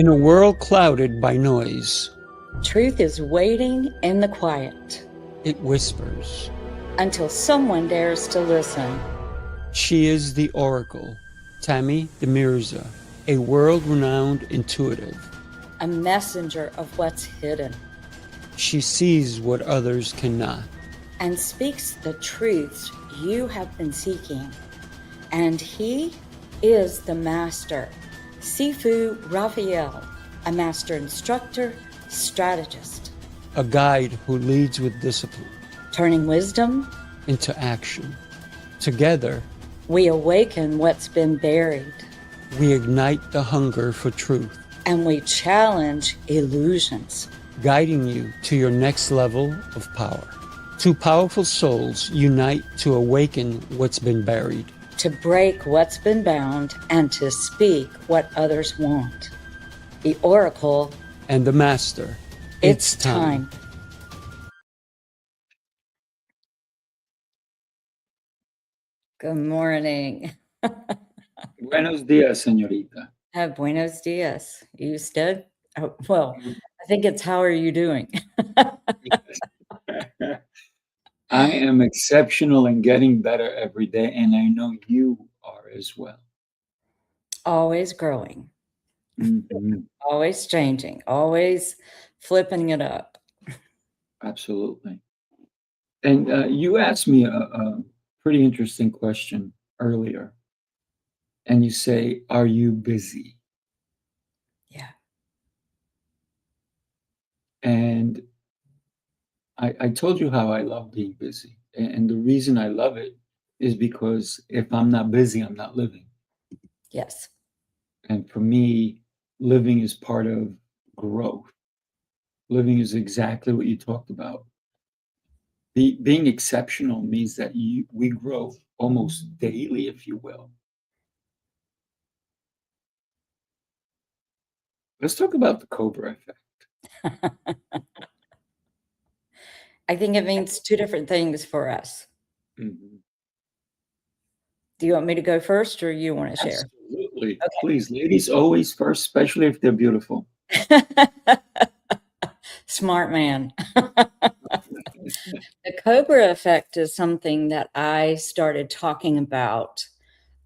In a world clouded by noise, truth is waiting in the quiet it whispers. until someone dares to listen. She is the Oracle, Tammy De Mirza, a world-renowned intuitive. A messenger of what's hidden. She sees what others cannot. And speaks the truths you have been seeking. And he is the master, Sifu Rafael, a master instructor, strategist. A guide who leads with discipline. Turning wisdom into action. Together, we awaken what's been buried. We ignite the hunger for truth. And we challenge illusions. Guiding you to your next level of power. Two powerful souls unite to awaken what's been buried. To break what's been bound and to speak what others want. The Oracle and the Master. It's time. Good morning. Buenos días, señorita. Buenos dias. You stood? Oh, well, I think it's how are you doing? I am exceptional and getting better every day, and I know you are as well. Always growing. Mm-hmm. Always changing. Always flipping it up. Absolutely. And you asked me a pretty interesting question earlier. And you say, are you busy? Yeah. And I told you how I love being busy. And the reason I love it is because if I'm not busy, I'm not living. Yes. And for me, living is part of growth. Living is exactly what you talked about. Being exceptional means that we grow almost daily, if you will. Let's talk about the Cobra Effect. I think it means two different things for us. Mm-hmm. Do you want me to go first or you want to share? Absolutely. Okay. Please, ladies always first, especially if they're beautiful. Smart man. The Cobra Effect is something that I started talking about.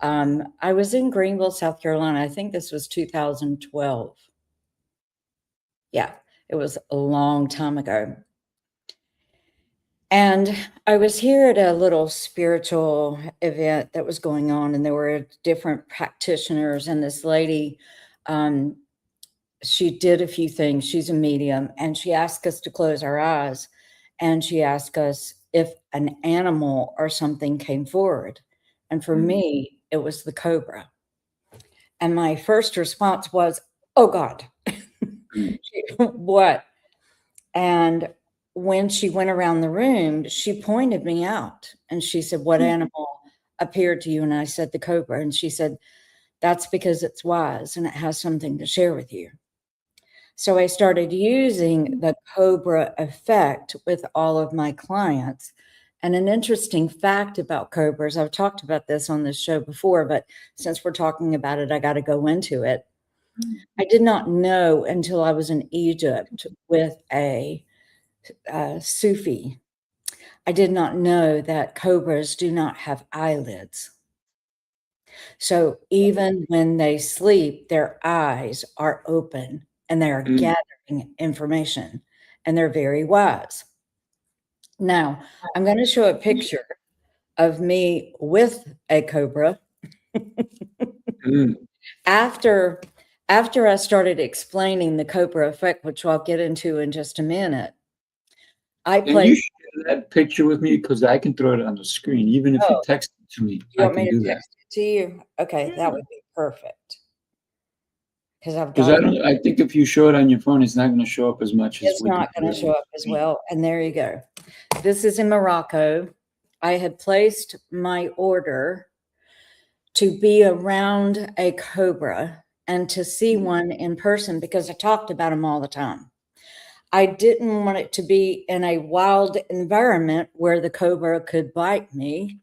I was in Greenville, South Carolina. I think this was 2012. Yeah, it was a long time ago. And I was here at a little spiritual event that was going on, and there were different practitioners, and this lady, she did a few things. She's a medium, and she asked us to close our eyes, and she asked us if an animal or something came forward. And for me, it was the cobra. And my first response was, oh God, what? And when she went around the room, she pointed me out and she said, what animal appeared to you? And I said, the cobra. And she said, that's because it's wise and it has something to share with you. So I started using the Cobra Effect with all of my clients. And an interesting fact about cobras, I've talked about this on this show before, but since we're talking about it, I got to go into it. I did not know until I was in Egypt with a Sufi. I did not know that cobras do not have eyelids. So even when they sleep, their eyes are open and they are gathering information, and they're very wise. Now, I'm going to show a picture of me with a cobra. After I started explaining the Cobra Effect, which I'll get into in just a minute, Can you share that picture with me? Because I can throw it on the screen. Even if you text it to me, I can do that. Text it to you? Okay, that would be perfect. Because I think if you show it on your phone, it's not going to show up as much as it's not going to show up as well. And there you go. This is in Morocco. I had placed my order to be around a cobra and to see one in person because I talked about them all the time. I didn't want it to be in a wild environment where the cobra could bite me.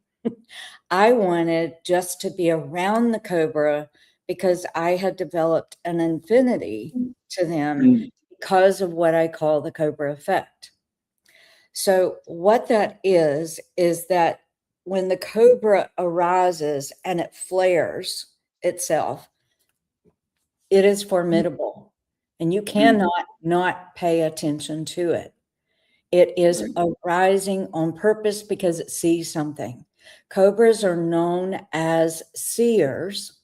I wanted just to be around the cobra because I had developed an infinity to them Mm. because of what I call the Cobra Effect. So what that is that when the cobra arises and it flares itself, it is formidable, and you cannot not pay attention to it. It is arising on purpose because it sees something. Cobras are known as seers.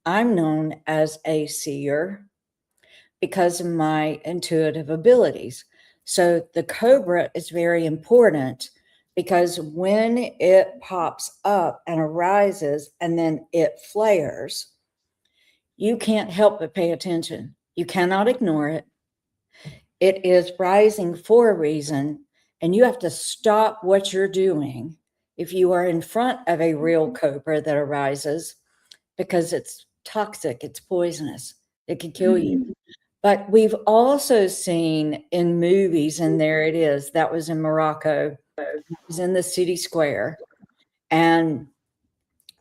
I'm known as a seer because of my intuitive abilities. So the cobra is very important because when it pops up and arises and then it flares, you can't help but pay attention. You cannot ignore it. It is rising for a reason, and you have to stop what you're doing if you are in front of a real cobra that arises, because it's toxic, it's poisonous, it could kill you. But we've also seen in movies, and there it is, that was in Morocco, it was in the city square. And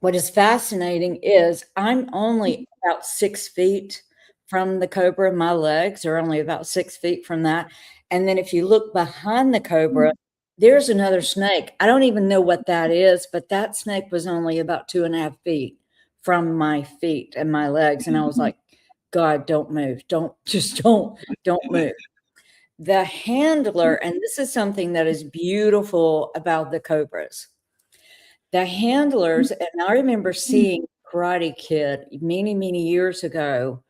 what is fascinating is I'm only about 6 feet from the cobra. My legs are only about 6 feet from that. And then if you look behind the cobra, there's another snake. I don't even know what that is, but that snake was only about 2.5 feet from my feet and my legs. And I was like, God, don't move. Don't move. The handler, and this is something that is beautiful about the cobras. The handlers, and I remember seeing Karate Kid many, many years ago,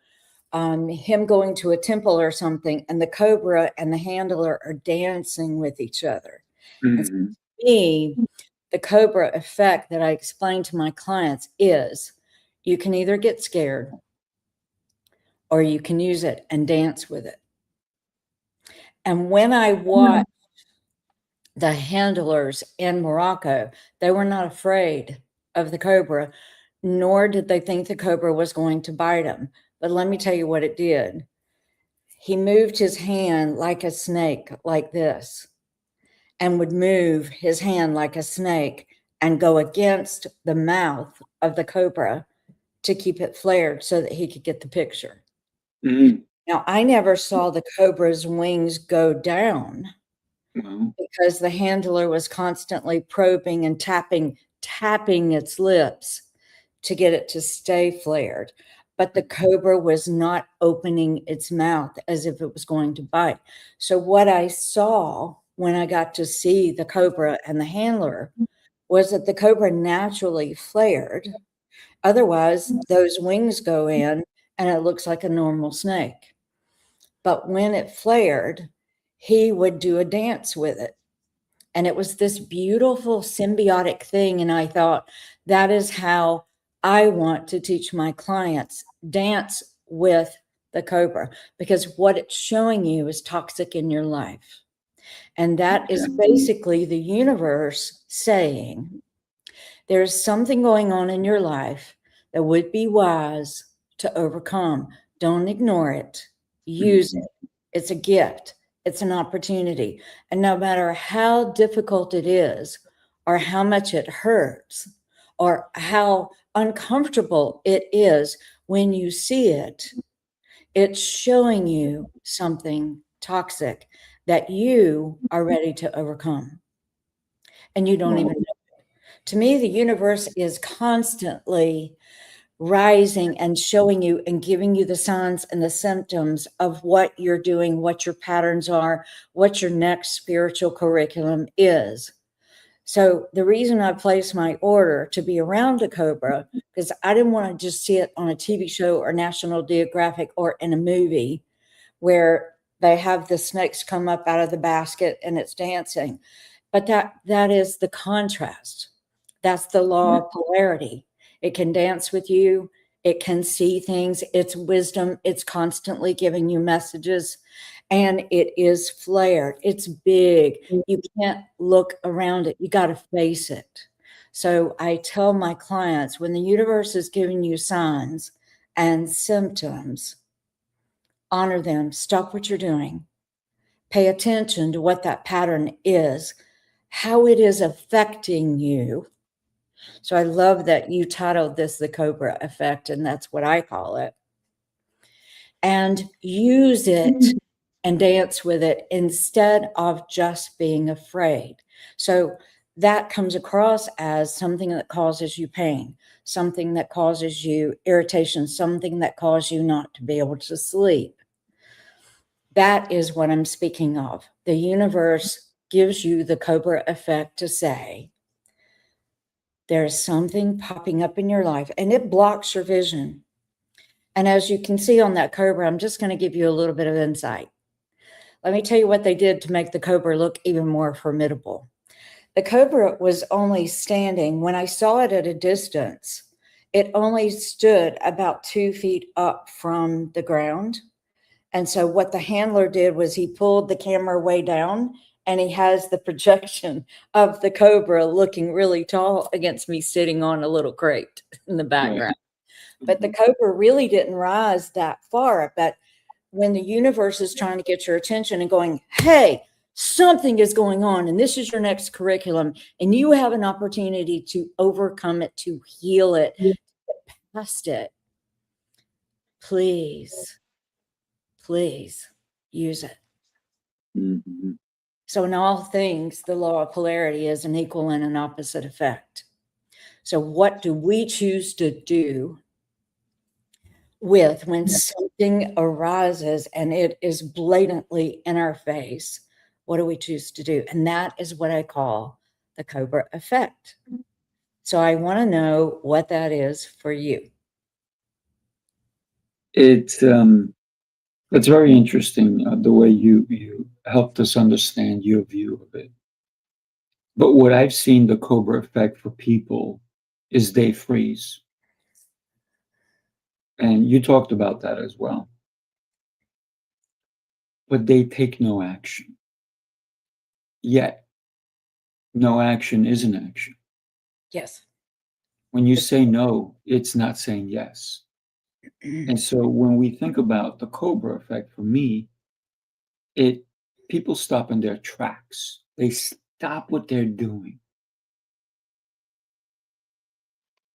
him going to a temple or something, and the cobra and the handler are dancing with each other. And so to me, the Cobra Effect that I explain to my clients is you can either get scared or you can use it and dance with it. And when I watched the handlers in Morocco, they were not afraid of the cobra, nor did they think the cobra was going to bite them. But let me tell you what it did. He moved his hand like a snake, like this, and would move his hand like a snake and go against the mouth of the cobra to keep it flared so that he could get the picture. Now, I never saw the cobra's wings go down because the handler was constantly probing and tapping its lips to get it to stay flared. But the cobra was not opening its mouth as if it was going to bite. So what I saw when I got to see the cobra and the handler was that the cobra naturally flared. Otherwise, those wings go in and it looks like a normal snake. But when it flared, he would do a dance with it. And it was this beautiful symbiotic thing. And I thought, that is how I want to teach my clients, dance with the cobra, because what it's showing you is toxic in your life. And that is basically the universe saying, there's something going on in your life that would be wise to overcome. Don't ignore it. Use it. It's a gift. It's an opportunity. And no matter how difficult it is, or how much it hurts, or how uncomfortable it is when you see it, it's showing you something toxic that you are ready to overcome. And you don't even know. To me, the universe is constantly rising and showing you and giving you the signs and the symptoms of what you're doing, what your patterns are, what your next spiritual curriculum is. So the reason I placed my order to be around a cobra, because I didn't want to just see it on a TV show or National Geographic or in a movie where they have the snakes come up out of the basket and it's dancing. But that is the contrast. That's the law of polarity. It can dance with you. It can see things. It's wisdom. It's constantly giving you messages. And it is flared. It's big. You can't look around it. You got to face it. So I tell my clients, when the universe is giving you signs and symptoms, honor them. Stop what you're doing. Pay attention to what that pattern is, how it is affecting you, So I love that you titled this The Cobra Effect, and that's what I call it. And use it and dance with it instead of just being afraid. So that comes across as something that causes you pain, something that causes you irritation, something that causes you not to be able to sleep. That is what I'm speaking of. The universe gives you the Cobra Effect to say, there's something popping up in your life, and it blocks your vision. And as you can see on that cobra, I'm just going to give you a little bit of insight. Let me tell you what they did to make the cobra look even more formidable. The cobra was only standing, when I saw it at a distance, it only stood about 2 feet up from the ground. And so what the handler did was he pulled the camera way down, and he has the projection of the cobra looking really tall against me sitting on a little crate in the background. Right. But the cobra really didn't rise that far. But when the universe is trying to get your attention and going, hey, something is going on, and this is your next curriculum, and you have an opportunity to overcome it, to heal it, to get past it, please use it. Mhm. So in all things, the law of polarity is an equal and an opposite effect. So what do we choose to do with when something arises and it is blatantly in our face? What do we choose to do? And that is what I call the Cobra Effect. So I want to know what that is for you. It's very interesting the way you helped us understand your view of it. But what I've seen the Cobra Effect for people is they freeze, and you talked about that as well. But they take no action. Yet, no action is an action. Yes. When you say no, it's not saying yes. And so when we think about the Cobra Effect, for me, it people stop in their tracks. They stop what they're doing.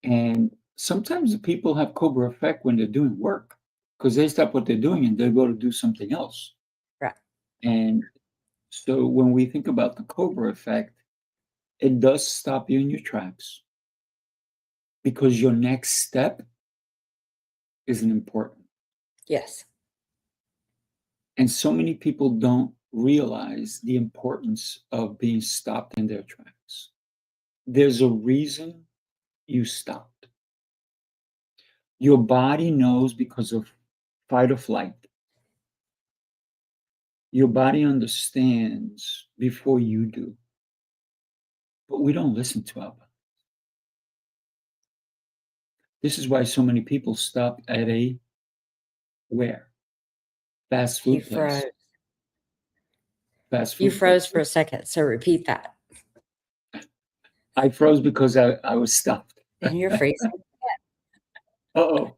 And sometimes the people have Cobra Effect when they're doing work because they stop what they're doing and they go to do something else. Right. And so when we think about the Cobra Effect, it does stop you in your tracks because your next step isn't important. Yes. And so many people don't realize the importance of being stopped in their tracks. There's a reason you stopped. Your body knows because of fight or flight. Your body understands before you do. But we don't listen to our body. This is why so many people stop at a where? Fast You food place. froze. Fast You food froze place. for a second. So repeat that. I froze because I was stuffed. And you're freezing. Uh-oh.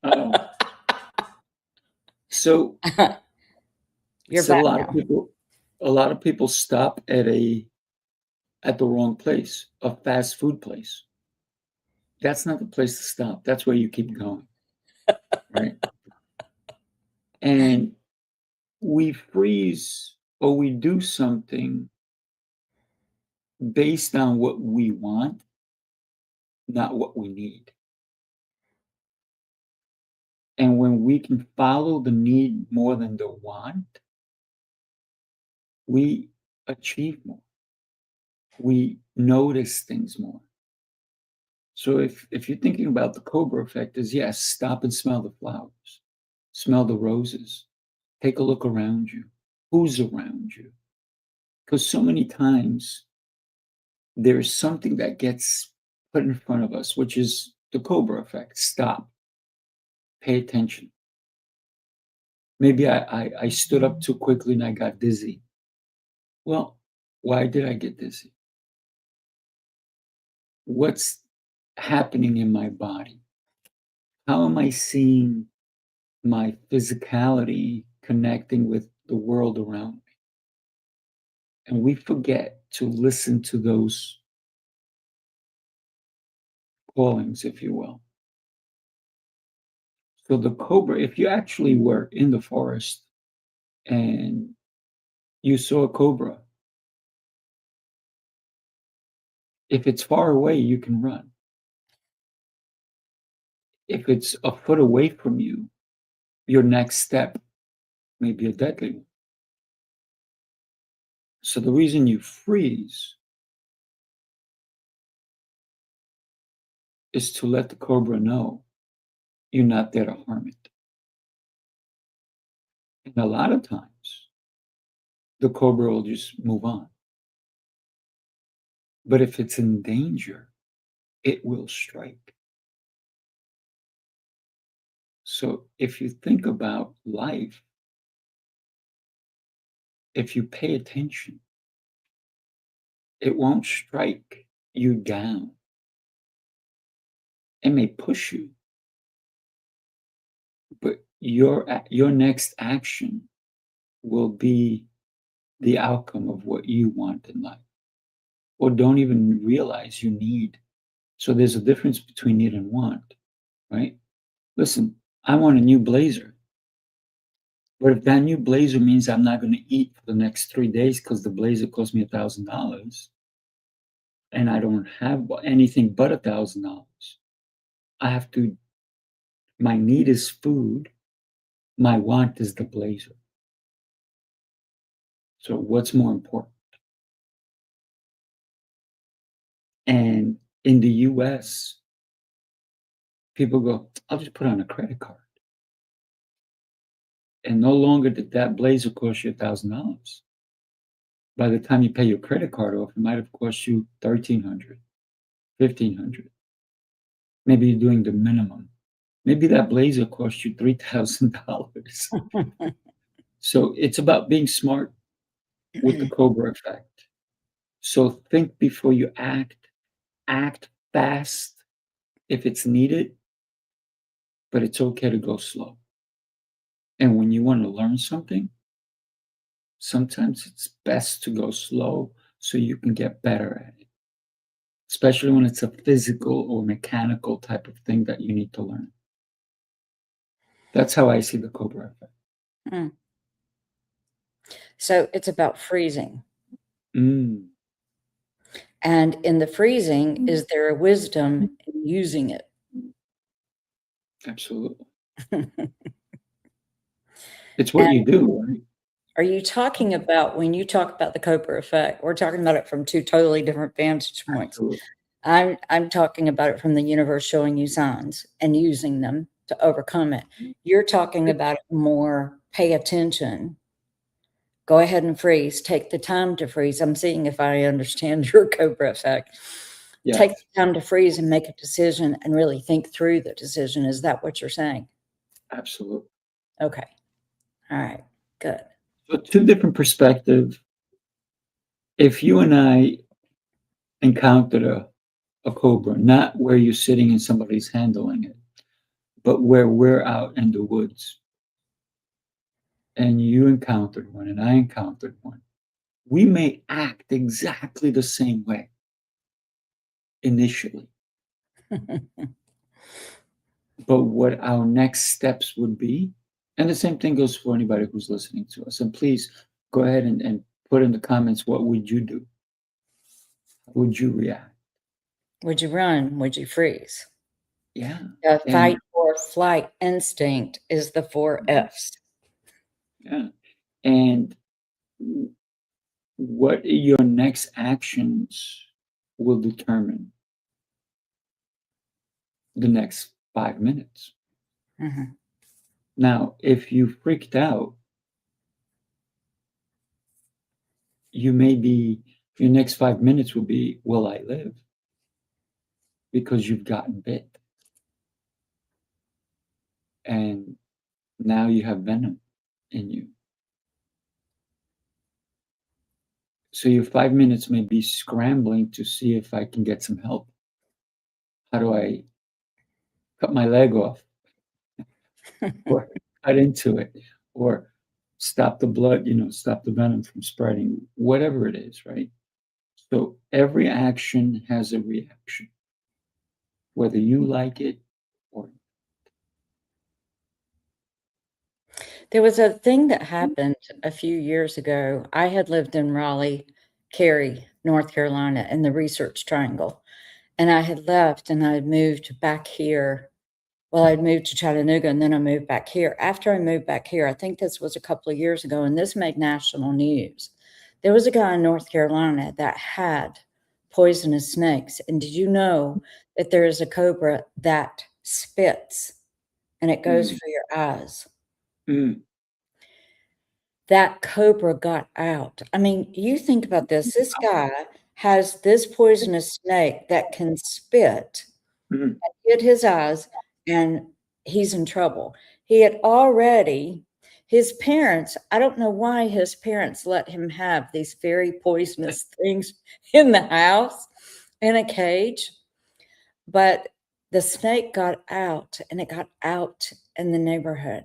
Uh-oh. So You're so back now. a lot of people stop at the wrong place, a fast food place. That's not the place to stop. That's where you keep going. Right? And we freeze or we do something based on what we want, not what we need. And when we can follow the need more than the want, we achieve more. We notice things more. So if you're thinking about the Cobra Effect, is yes, stop and smell the flowers, smell the roses, take a look around you. Who's around you? Because so many times there's something that gets put in front of us, which is the Cobra Effect. Stop. Pay attention. Maybe I stood up too quickly and I got dizzy. Well, why did I get dizzy? What's happening in my body? How am I seeing my physicality connecting with the world around me? And we forget to listen to those callings, if you will. So the cobra, if you actually were in the forest and you saw a cobra, if it's far away, you can run. If it's a foot away from you, your next step may be a deadly one. So the reason you freeze is to let the cobra know you're not there to harm it. And a lot of times, the cobra will just move on. But if it's in danger, it will strike. So if you think about life, if you pay attention, it won't strike you down. It may push you, but your next action will be the outcome of what you want in life, or don't even realize you need. So there's a difference between need and want, right? Listen, I want a new blazer. But if that new blazer means I'm not going to eat for the next 3 days because the blazer cost me $1,000 and I don't have anything but $1,000, I have to, my need is food, my want is the blazer. So what's more important? And in the US, people go, I'll just put on a credit card. And no longer did that blazer cost you $1,000. By the time you pay your credit card off, it might have cost you $1,300, $1,500. Maybe you're doing the minimum. Maybe that blazer cost you $3,000. So it's about being smart with the Cobra Effect. So think before you act fast if it's needed, but it's okay to go slow. And when you want to learn something, sometimes it's best to go slow so you can get better at it, especially when it's a physical or mechanical type of thing that you need to learn. That's how I see the Cobra Effect. Mm. So it's about freezing. Mm, And in the freezing, is there a wisdom in using it? absolutely. It's what you do, right? Are you talking about, when you talk about the Cobra Effect, we're talking about it from two totally different vantage points. Absolutely. I'm talking about it from the universe showing you signs and using them to overcome it. You're talking about it more, pay attention, go ahead and freeze, take the time to freeze. I'm seeing if I understand your Cobra Effect. Yes. Take the time to freeze and make a decision and really think through the decision. Is that what you're saying? Absolutely. Okay. All right. Good. So two different perspectives. If you and I encountered a cobra, not where you're sitting and somebody's handling it, but where we're out in the woods, and you encountered one and I encountered one, we may act exactly the same way initially. But what our next steps would be, and the same thing goes for anybody who's listening to us. And please go ahead and put in the comments, what would you do? How would you react? Would you run? Would you freeze? Yeah. The And- fight or flight instinct is the 4 Fs. Yeah. And what your next actions will determine the next 5 minutes. Mhm. Now, if you freaked out, your next 5 minutes will be, will I live? Because you've gotten bit. And now you have venom in you. So your 5 minutes may be scrambling to see if I can get some help. How do I cut my leg off? Or cut into it? Or stop the blood, stop the venom from spreading, whatever it is, right? So every action has a reaction. whether you like it or There was a thing that happened a few years ago. I had lived in Raleigh, Cary, North Carolina, in the Research Triangle, and I had left and I had moved back here. Well, I'd moved to Chattanooga and then I moved back here. After I moved back here, I think this was a couple of years ago, and this made national news. There was a guy in North Carolina that had poisonous snakes. And did you know that there is a cobra that spits and it goes Mm. for your eyes? Mm. That cobra got out. I mean, you think about this. This guy has this poisonous snake that can spit Mm. hit his eyes, and he's in trouble. He had already, his parents, I don't know why his parents let him have these very poisonous things in the house in a cage, but the snake got out, and it got out in the neighborhood.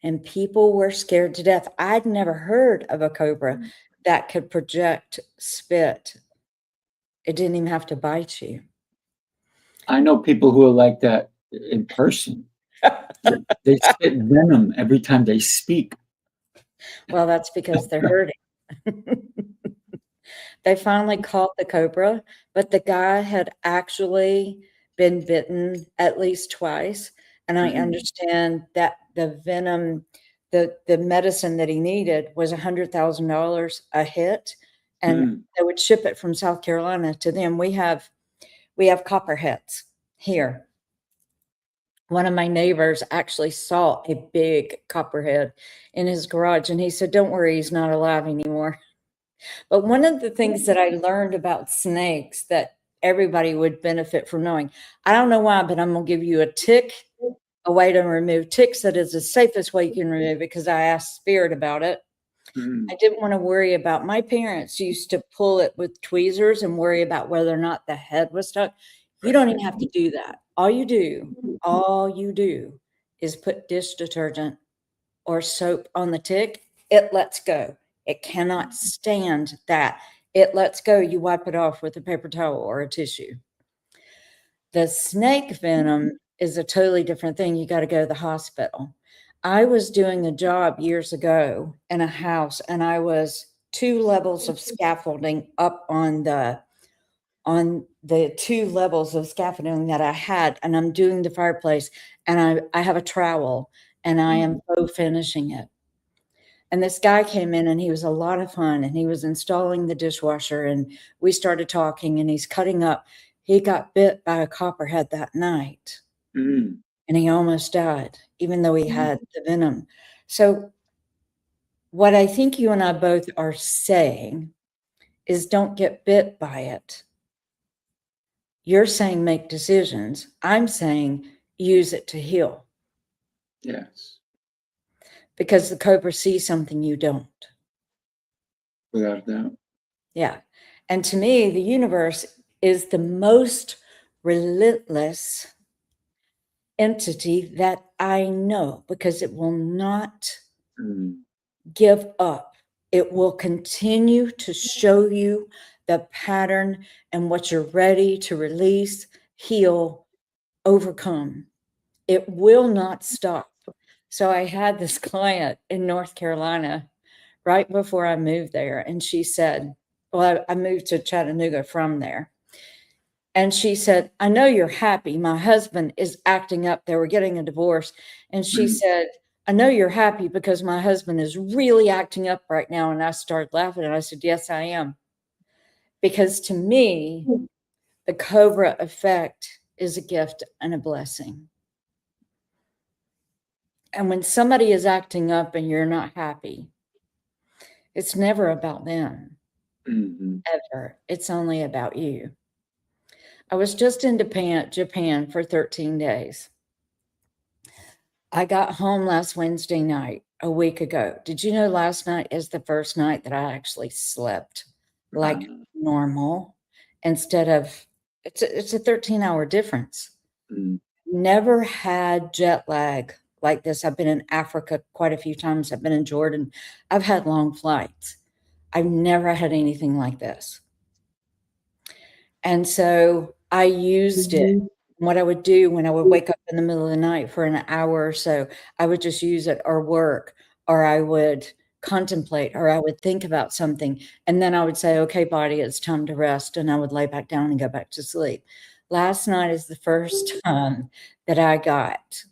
And people were scared to death. I'd never heard of a cobra that could project spit. It didn't even have to bite you. I know people who are like that in person. They spit venom every time they speak. Well, that's because they're hurting. They finally caught the cobra, but the guy had actually been bitten at least twice. And I Mhm. understand that the venom, the medicine that he needed was $100,000 a hit, and Mm. they would ship it from South Carolina to them. We have copperheads here. One of my neighbors actually saw a big copperhead in his garage, and he said, "Don't worry, he's not alive anymore." But one of the things that I learned about snakes that everybody would benefit from knowing, I don't know why, but I'm gonna give you a tick, a way to remove ticks that is the safest way you can remove it, because I asked Spirit about it. Mm. I didn't want to worry about, my parents used to pull it with tweezers and worry about whether or not the head was stuck. You don't even have to do that. All you do is put dish detergent or soap on the tick. It lets go. It cannot stand that. It lets go. You wipe it off with a paper towel or a tissue. The snake venom is a totally different thing. You got to go to the hospital. I was doing a job years ago in a house, and I was 2 levels of scaffolding up on the 2 levels of scaffolding that I had, and I'm doing the fireplace, and I have a trowel, and I am faux finishing it. And this guy came in, and he was a lot of fun, and he was installing the dishwasher, and we started talking, and he's cutting up. He got bit by a copperhead that night, Mm. and he almost died, even though he had the venom. So what I think you and I both are saying is don't get bit by it. You're saying make decisions. I'm saying use it to heal, Yes, because the cobra sees something you don't. without a doubt. Yeah. And to me, the universe is the most relentless entity that I know, because it will not Mm. give up. It will continue to show you the pattern and what you're ready to release, heal, overcome. It will not stop. So I had this client in North Carolina right before I moved there, and she said, well, I moved to Chattanooga from there. And she said, "I know you're happy. My husband is acting up. They were getting a divorce." And she said, "I know you're happy because my husband is really acting up right now." And I started laughing, and I said, "Yes, I am." Because to me, the Cobra Effect is a gift and a blessing. And when somebody is acting up and you're not happy, it's never about them, Mhm. ever. It's only about you. I was just in Japan for 13 days. I got home last Wednesday night, a week ago. Did you know last night is the first night that I actually slept like normal, instead of, it's a 13-hour difference. Mm. Never had jet lag like this. I've been in Africa quite a few times. I've been in Jordan. I've had long flights. I've never had anything like this. And so I used it. What I would do when I would wake up in the middle of the night for an hour or so, I would just use it or work, or I would contemplate, or I would think about something. And then I would say, okay, body, it's time to rest. And I would lay back down and go back to sleep. Last night is the first time that I got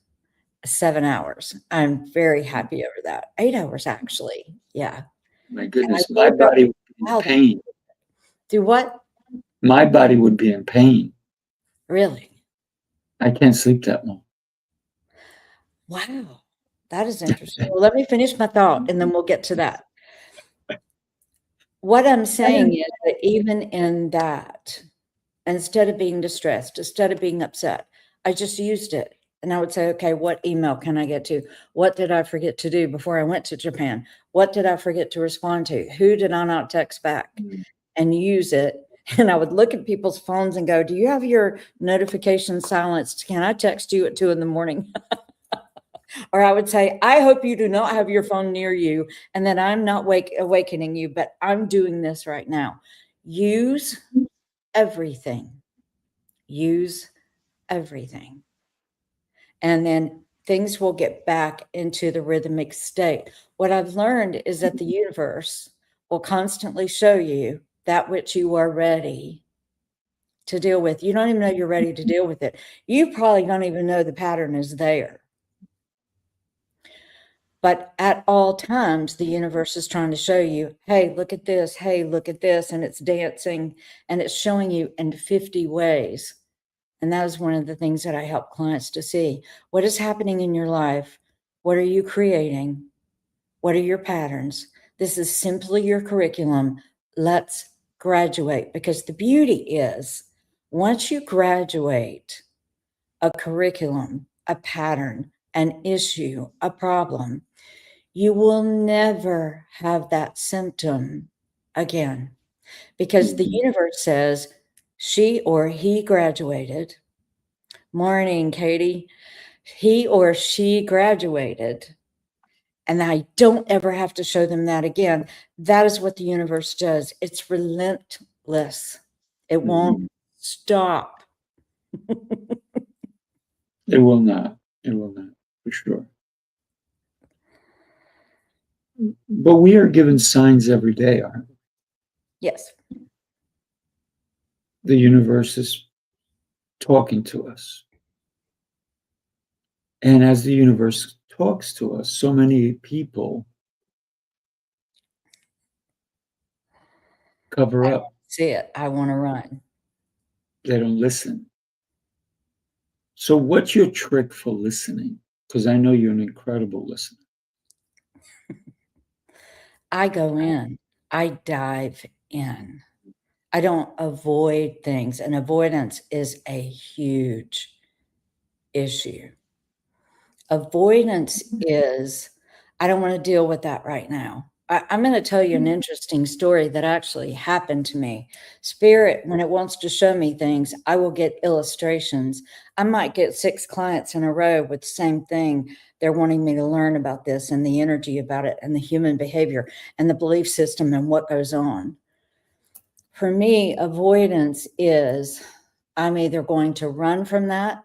7 hours. I'm very happy over that. 8 hours, actually. Yeah. My And I goodness, my woke up, body would be in wow, pain. do what? My body would be in pain. Really? I can't sleep that long. Wow. That is interesting. Well, let me finish my thought and then we'll get to that. What I'm saying is that even in that, instead of being distressed, instead of being upset, I just used it. And I would say, okay, what email can I get to? What did I forget to do before I went to Japan? What did I forget to respond to? Who did I not text back? And use it. And I would look at people's phones and go, do you have your notifications silenced? Can I text you at 2 in the morning? Or I would say, I hope you do not have your phone near you and that I'm not awakening you, but I'm doing this right now. Use everything. Use everything. And then things will get back into the rhythmic state. What I've learned is that the universe will constantly show you that which you are ready to deal with. You don't even know you're ready to deal with it. You probably don't even know the pattern is there. But at all times, the universe is trying to show you, hey, look at this. Hey, look at this. And it's dancing and it's showing you in 50 ways. And that is one of the things that I help clients to see. What is happening in your life? What are you creating? What are your patterns? This is simply your curriculum. Let's graduate, because the beauty is once you graduate a curriculum, a pattern, an issue, a problem, you will never have that symptom again, because the universe says she or he graduated. Morning, Katie. He or she graduated. And I don't ever have to show them that again. That is what the universe does. It's relentless. It won't stop. It will not. It will not, for sure. But we are given signs every day, aren't we? Yes. The universe is talking to us. And as the universe talks to us, so many people cover up. See it. I want to run. They don't listen. So what's your trick for listening? Because I know you're an incredible listener. I go in. I dive in. I don't avoid things. And avoidance is a huge issue. Avoidance is, I don't want to deal with that right now. I'm going to tell you an interesting story that actually happened to me. Spirit, when it wants to show me things, I will get illustrations. I might get 6 clients in a row with the same thing. They're wanting me to learn about this and the energy about it and the human behavior and the belief system and what goes on. For me, avoidance is I'm either going to run from that,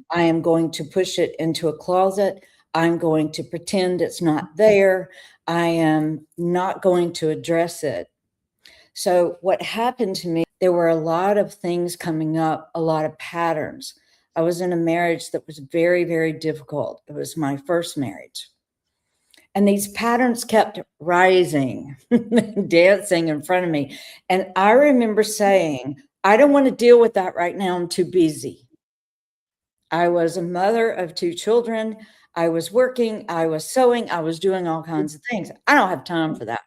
I am going to push it into a closet, I'm going to pretend it's not there, I am not going to address it. So what happened to me, there were a lot of things coming up, a lot of patterns. I was in a marriage that was very, very difficult. It was my first marriage. And these patterns kept rising, dancing in front of me. And I remember saying, I don't want to deal with that right now. I'm too busy. I was a mother of 2 children. I was working, I was sewing, I was doing all kinds of things. I don't have time for that.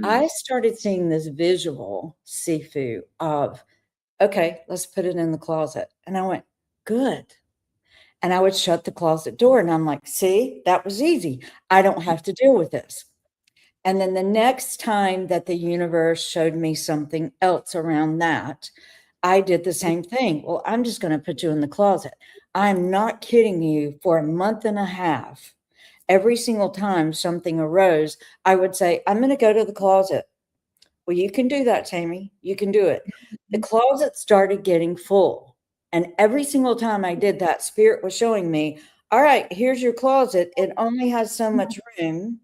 I started seeing this visual, Sifu, of, okay, let's put it in the closet. And I went, good. And I would shut the closet door and I'm like, see, that was easy. I don't have to deal with this. And then the next time that the universe showed me something else around that, I did the same thing. Well, I'm just going to put you in the closet. I'm not kidding you. For a month and a half, every single time something arose, I would say, I'm going to go to the closet. well, you can do that, Tammy. You can do it. The closet started getting full. And every single time I did that, Spirit was showing me, all right, here's your closet. It only has so much room.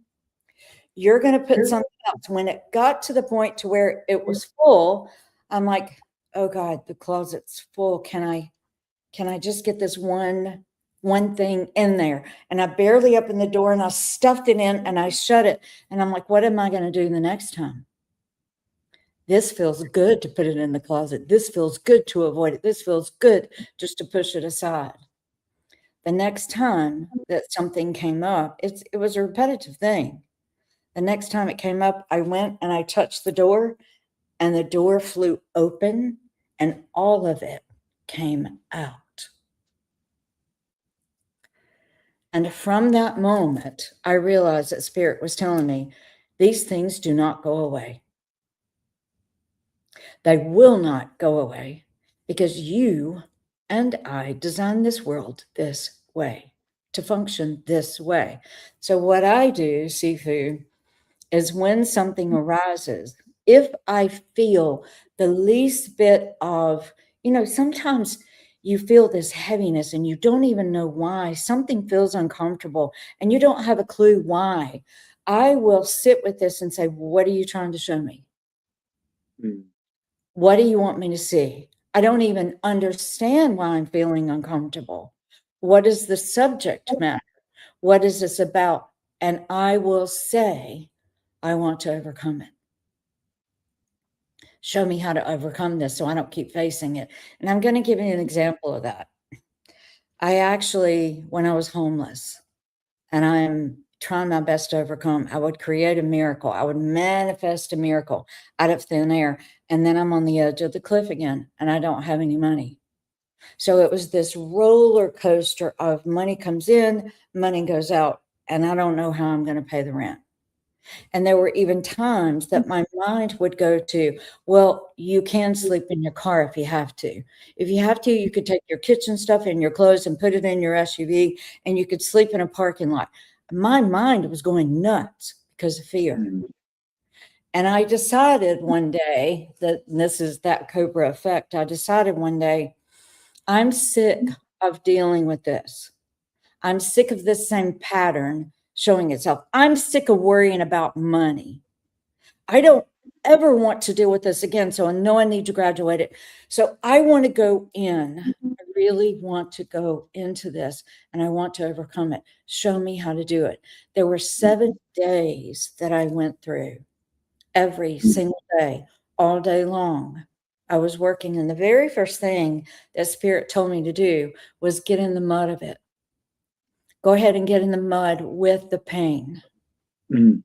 You're going to put something else. When it got to the point to where it was full, I'm like, oh God, the closet's full. Can I just get this one thing in there? And I barely opened the door and I stuffed it in and I shut it. And I'm like, what am I going to do the next time? This feels good to put it in the closet. This feels good to avoid it. This feels good just to push it aside. The next time that something came up, it was a repetitive thing. The next time it came up, I went and I touched the door and the door flew open and all of it came out. And from that moment, I realized that Spirit was telling me, these things do not go away. They will not go away because you and I designed this world this way, to function this way. So what I do, Sifu, is when something arises, if I feel the least bit of, sometimes you feel this heaviness and you don't even know why. Something feels uncomfortable and you don't have a clue why. I will sit with this and say, what are you trying to show me? What do you want me to see? I don't even understand why I'm feeling uncomfortable. What is the subject matter? What is this about? And I will say, I want to overcome it. Show me how to overcome this so I don't keep facing it. And I'm going to give you an example of that. I actually, when I was homeless, and I'm trying my best to overcome, I would create a miracle. I would manifest a miracle out of thin air. And then I'm on the edge of the cliff again, and I don't have any money. So it was this roller coaster of money comes in, money goes out, and I don't know how I'm going to pay the rent. And there were even times that my mind would go to, well, you can sleep in your car if you have to. If you have to, you could take your kitchen stuff and your clothes and put it in your SUV and you could sleep in a parking lot. My mind was going nuts because of fear. And I decided one day that this is that Cobra Effect. I decided one day, I'm sick of dealing with this. I'm sick of this same pattern showing itself. I'm sick of worrying about money. I don't ever want to deal with this again. So I know I need to graduate it. So I want to go in. I really want to go into this and I want to overcome it. Show me how to do it. There were 7 days that I went through every single day, all day long. I was working, and the very first thing that Spirit told me to do was get in the mud of it. Go ahead and get in the mud with the pain. And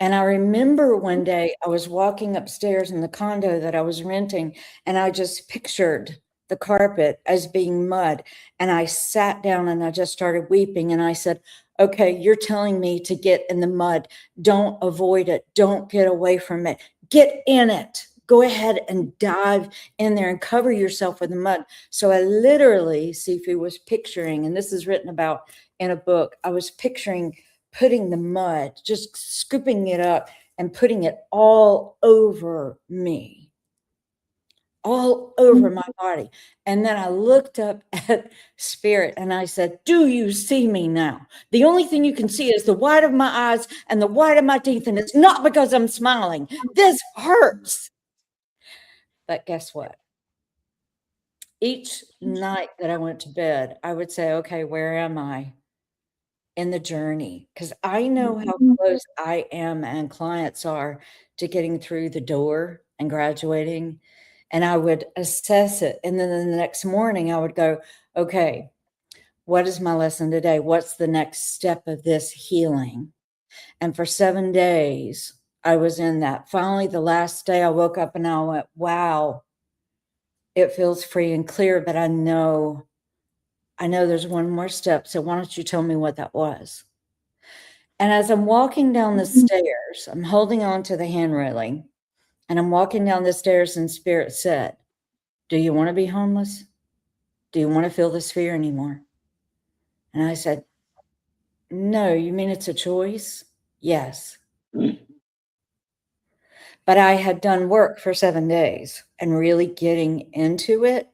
I remember one day I was walking upstairs in the condo that I was renting, and I just pictured the carpet as being mud. And I sat down and I just started weeping. And I said, okay, you're telling me to get in the mud. Don't avoid it. Don't get away from it. Get in it. Go ahead and dive in there and cover yourself with the mud. So I literally, Sifu, was picturing, and this is written about in a book, I was picturing putting the mud, just scooping it up and putting it all over me, all over my body. And then I looked up at Spirit and I said, do you see me now? The only thing you can see is the white of my eyes and the white of my teeth. And it's not because I'm smiling. This hurts. But guess what? Each night that I went to bed, I would say, okay, where am I in the journey? Because I know how close I am and clients are to getting through the door and graduating. And I would assess it. And then the next morning I would go, okay, what is my lesson today? What's the next step of this healing? And for 7 days, I was in that. Finally, the last day I woke up and I went, wow, it feels free and clear, but I know there's one more step. So why don't you tell me what that was? And as I'm walking down the stairs, I'm holding on to the hand railing and I'm walking down the stairs and Spirit said, do you want to be homeless? Do you want to feel this fear anymore? And I said, no, you mean it's a choice? Yes. But I had done work for 7 days and really getting into it.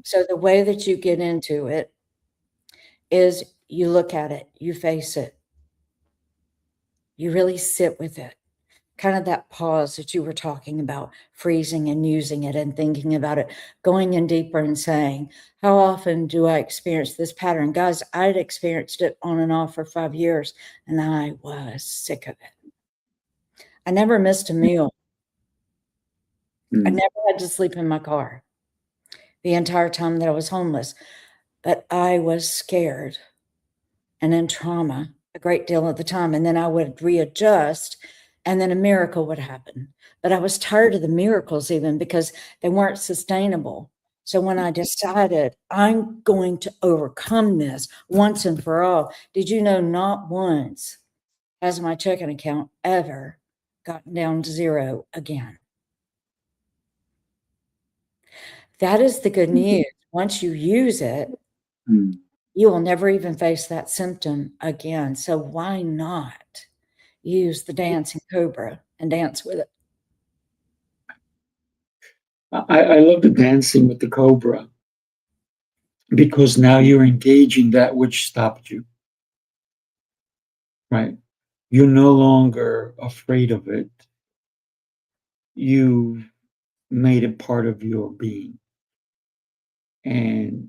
So the way that you get into it is you look at it, you face it, you really sit with it. Kind of that pause that you were talking about, freezing and using it and thinking about it, going in deeper and saying, how often do I experience this pattern? Guys, I'd experienced it on and off for 5 years, and I was sick of it. I never missed a meal. I never had to sleep in my car the entire time that I was homeless, but I was scared and in trauma a great deal of the time. And then I would readjust, and then a miracle would happen. But I was tired of the miracles even because they weren't sustainable. So when I decided I'm going to overcome this once and for all, did you know not once has my checking account ever gotten down to zero again? That is the good news. Once you use it, you will never even face that symptom again. So why not use the dancing cobra and dance with it? I love the dancing with the cobra because now you're engaging that which stopped you, right? You're no longer afraid of it. You made it part of your being. And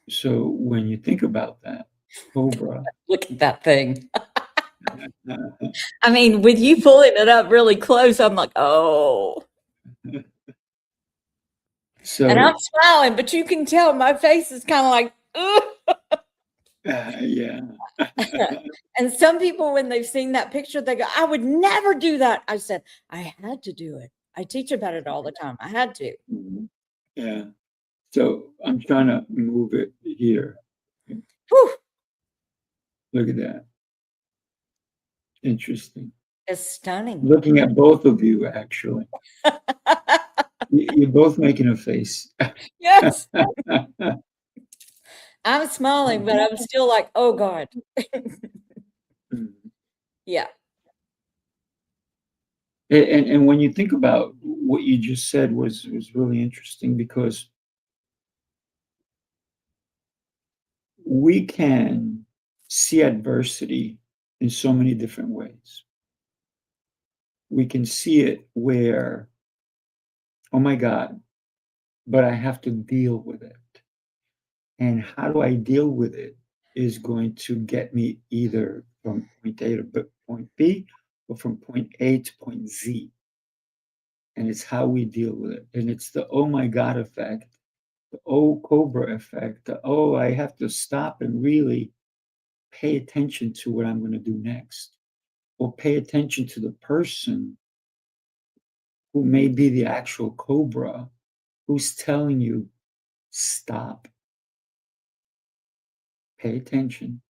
so when you think about that, cobra. Look at that thing. I mean, with you pulling it up really close, I'm like, oh. So, and I'm smiling, but you can tell my face is kind of like, yeah. And some people, when they've seen that picture, they go, I would never do that. I said, I had to do it. I teach about it all the time. I had to. Yeah. So I'm trying to move it here. Whew. Look at that. Interesting. It's stunning. Looking at both of you, actually. You're both making a face. Yes. I'm smiling, but I'm still like, oh God. Yeah. And when you think about what you just said was really interesting because we can see adversity in so many different ways. We can see it where, oh my God, but I have to deal with it. And how do I deal with it is going to get me either from point A to point B or from point A to point Z. And it's how we deal with it. And it's the oh my God effect, the oh Cobra effect, the oh I have to stop and really pay attention to what I'm going to do next. Or pay attention to the person who may be the actual Cobra who's telling you, stop, pay attention,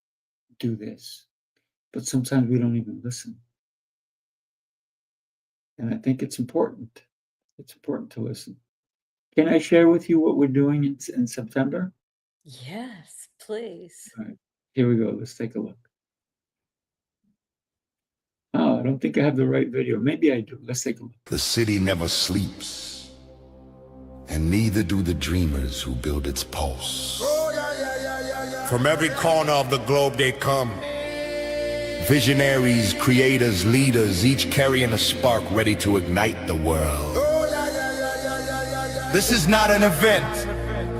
do this. But sometimes we don't even listen. And I think it's important. It's important to listen. Can I share with you what we're doing in September? Yes, please. All right, here we go. Let's take a look. Oh, I don't think I have the right video. Maybe I do. Let's take a look. The city never sleeps, and neither do the dreamers who build its pulse. From every corner of the globe they come. Visionaries, creators, leaders, each carrying a spark ready to ignite the world. This is not an event,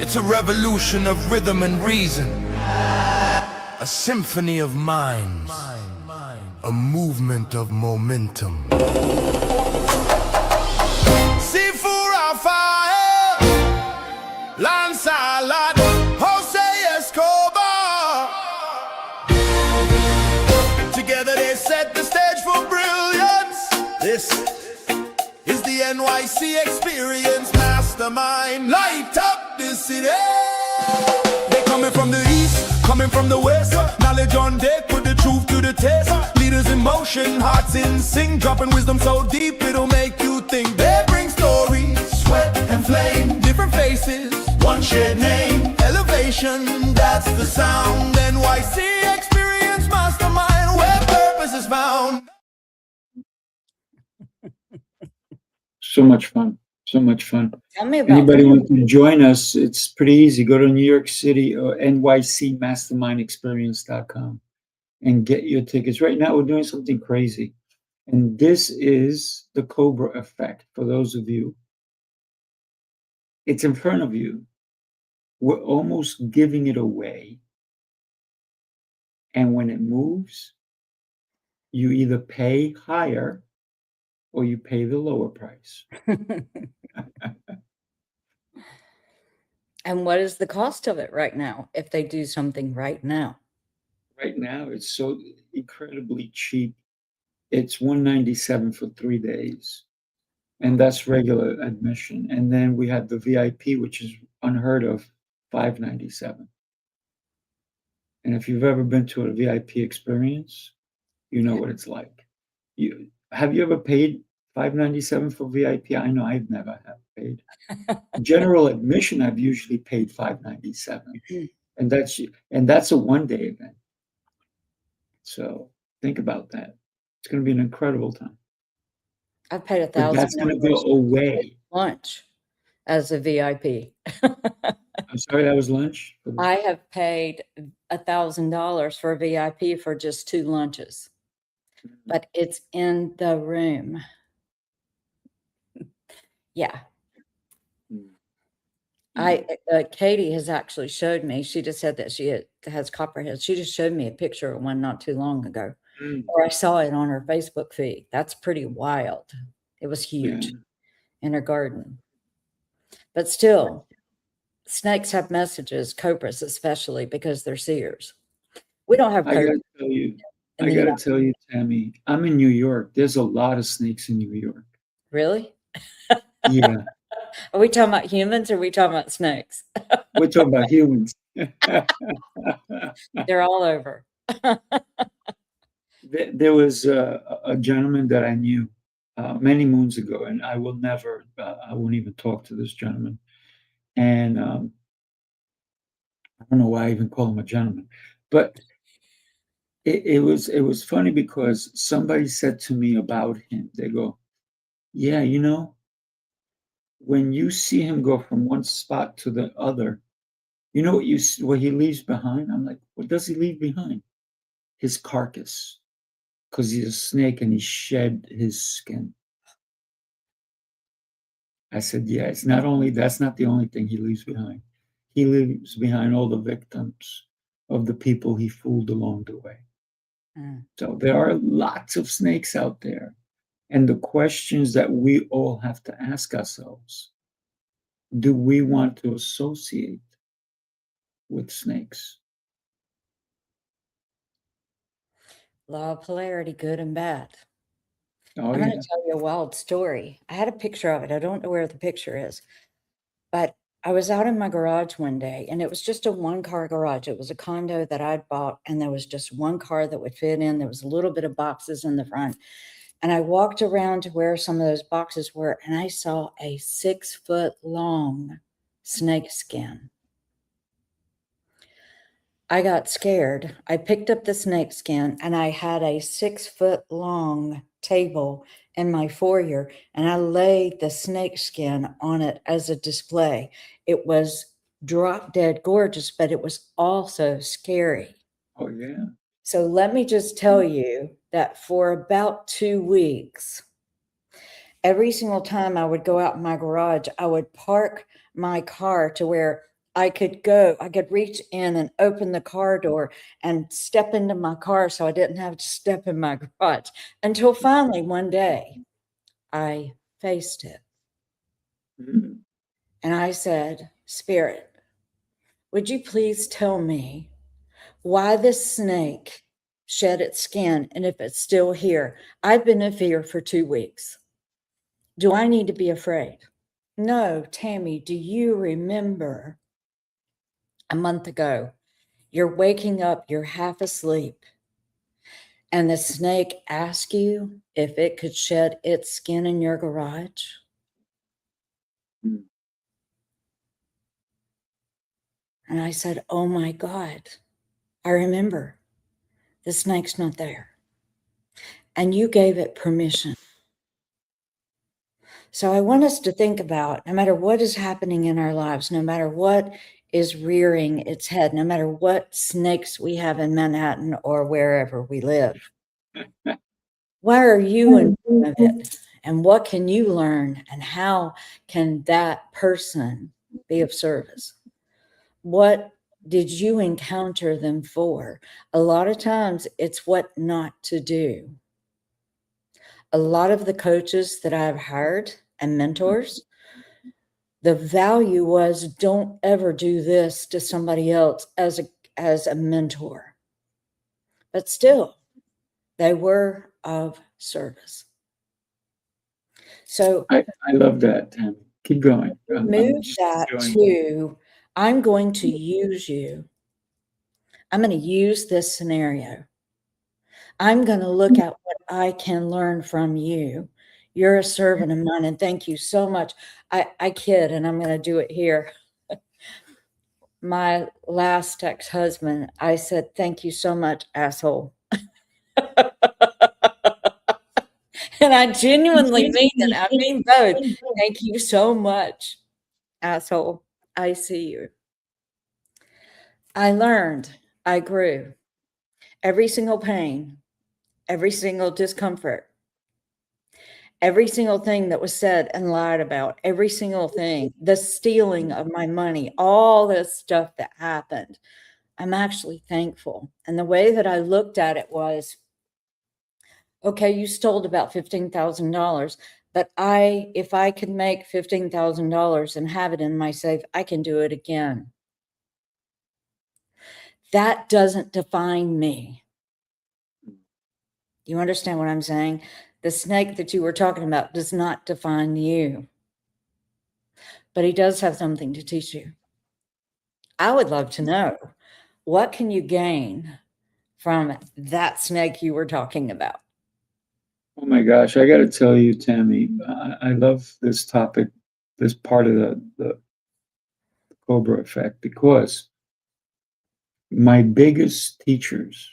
it's a revolution of rhythm and reason. A symphony of minds, a movement of momentum. Sifu Rafael, Lancelot, Jose Escobar. Together they set the stage for brilliance. This is the NYC experience. Mastermind, light up the city. They coming from the east, coming from the west. Knowledge on deck, put the truth to the test. Leaders in motion, hearts in sync, dropping wisdom so deep it'll make you think. They bring stories, sweat and flame, different faces, one shared name. Elevation, that's the sound. NYC experience mastermind, where purpose is found. So much fun. So much fun. Tell me about Anybody that. wants to join us, it's pretty easy. Go to New York City or nycmastermindexperience.com and get your tickets. Right now, we're doing something crazy. And this is the Cobra Effect. For those of you, it's in front of you. We're almost giving it away. And when it moves, you either pay higher or you pay the lower price. And what is the cost of it right now if they do something right now? Right now, it's so incredibly cheap. It's $197 for 3 days. And that's regular admission. And then we have the VIP, which is unheard of, $597. And if you've ever been to a VIP experience, you know what it's like. Have you ever paid $597 for VIP? I know I've never have paid. General admission, I've usually paid $597, and that's a 1-day event. So think about that. It's going to be an incredible time. I've paid But that's going to go $1,000 away. lunch as a VIP. I'm sorry, that was lunch. I have paid $1,000 for a VIP for just 2 lunches, but it's in the room. Yeah. Katie has actually showed me. She just said that she has copperheads. She just showed me a picture of one not too long ago, or I saw it on her Facebook feed. That's pretty wild. It was huge in her garden. But still, snakes have messages, cobras especially, because they're seers. We don't have I cobras. gotta tell you, Tammy, I'm in New York. There's a lot of snakes in New York. Really? Yeah. Are we talking about humans or are we talking about snakes? We're talking about humans. They're all over. There was a gentleman that I knew many moons ago, and I will never, I won't even talk to this gentleman. And I don't know why I even call him a gentleman, but it was funny because somebody said to me about him, they go, yeah, you know, when you see him go from one spot to the other, you know what he leaves behind? I'm like, what does he leave behind? His carcass, because he's a snake and he shed his skin. I said, yeah, that's not the only thing he leaves behind. He leaves behind all the victims of the people he fooled along the way. So there are lots of snakes out there. And the questions that we all have to ask ourselves, do we want to associate with snakes? Law of polarity, good and bad. Oh, I'm going yeah. to tell you a wild story. I had a picture of it. I don't know where the picture is, but I was out in my garage one day and it was just a 1-car garage. It was a condo that I'd bought and there was just one car that would fit in. There was a little bit of boxes in the front. And I walked around to where some of those boxes were and I saw a 6-foot-long snake skin. I got scared. I picked up the snake skin and I had a 6-foot-long table in my foyer and I laid the snake skin on it as a display. It was drop dead gorgeous, but it was also scary. Oh, yeah. So let me just tell you that for about 2 weeks, every single time I would go out in my garage, I would park my car to where I could reach in and open the car door and step into my car so I didn't have to step in my garage until finally one day I faced it. And I said, Spirit, would you please tell me why this snake shed its skin and if it's still here? I've been in fear for 2 weeks. Do I need to be afraid? No, Tammy, do you remember a month ago, you're waking up, you're half asleep, and the snake asked you if it could shed its skin in your garage? And I said, oh my God, I remember. The snake's not there. And you gave it permission. So I want us to think about, no matter what is happening in our lives, no matter what is rearing its head, no matter what snakes we have in Manhattan or wherever we live, why are you in front of it? And what can you learn? And how can that person be of service? What did you encounter them for? A lot of times it's what not to do. A lot of the coaches that I've hired and mentors, the value was don't ever do this to somebody else as a mentor. But still, they were of service. So I love that, Tammy. Keep going. I'm move just that enjoying it. to, I'm going to use you. I'm going to use this scenario. I'm going to look at what I can learn from you. You're a servant of mine, and thank you so much. I kid, and I'm going to do it here. My last ex-husband, I said, thank you so much, asshole. And I genuinely mean it. I mean both. Thank you so much, asshole. I see you. I learned. I grew. Every single pain, every single discomfort, every single thing that was said and lied about, every single thing, the stealing of my money, all this stuff that happened, I'm actually thankful. And the way that I looked at it was, okay, you stole about $15,000, but if I could make $15,000 and have it in my safe, I can do it again. That doesn't define me. You understand what I'm saying? The snake that you were talking about does not define you, but he does have something to teach you. I would love to know, what can you gain from that snake you were talking about? Oh my gosh, I got to tell you, Tammy, I love this topic, this part of the Cobra Effect, because my biggest teachers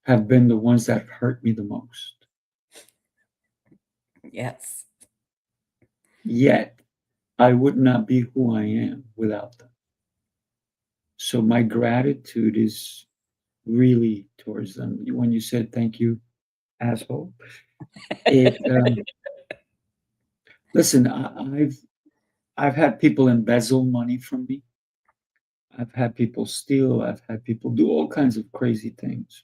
have been the ones that hurt me the most. Yes. Yet, I would not be who I am without them. So my gratitude is really towards them. When you said thank you, asshole, it listen, I've had people embezzle money from me. I've had people steal. I've had people do all kinds of crazy things.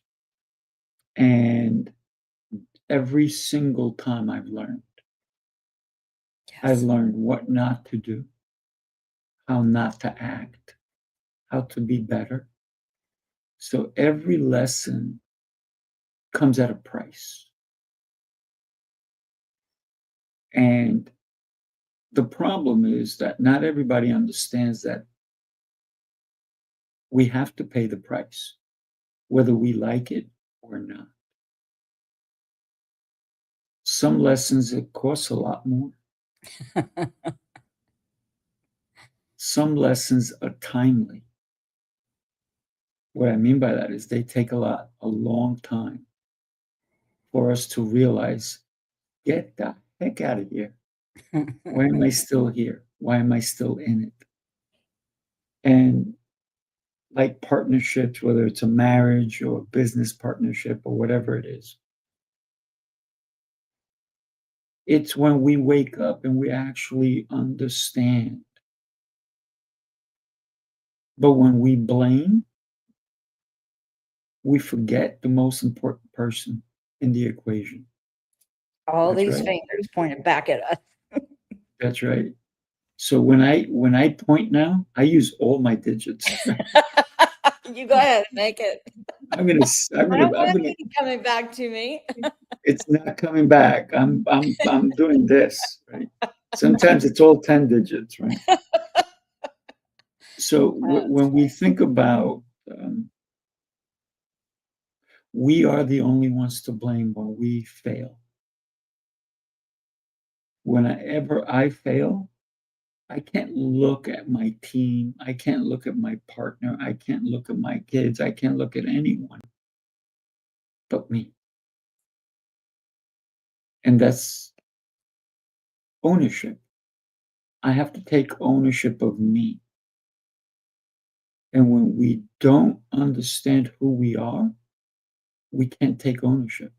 And every single time I've learned what not to do, how not to act, how to be better. So every lesson comes at a price. And the problem is that not everybody understands that we have to pay the price, whether we like it or not. Some lessons, it costs a lot more. Some lessons are timely. What I mean by that is they take a long time for us to realize, get the heck out of here. Why am I still here? Why am I still in it? And like partnerships, whether it's a marriage or a business partnership or whatever it is, it's when we wake up and we actually understand. But when we blame, we forget the most important person in the equation. All That's these right. fingers pointed back at us. That's right. So when I point now, I use all my digits. You go ahead and make it. I'm gonna I don't want you coming back to me. It's not coming back. I'm doing this, right? Sometimes it's all 10 digits, right? So when we think about, we are the only ones to blame when we fail. Whenever I fail, I can't look at my team. I can't look at my partner. I can't look at my kids. I can't look at anyone but me. And that's ownership. I have to take ownership of me. And when we don't understand who we are, we can't take ownership.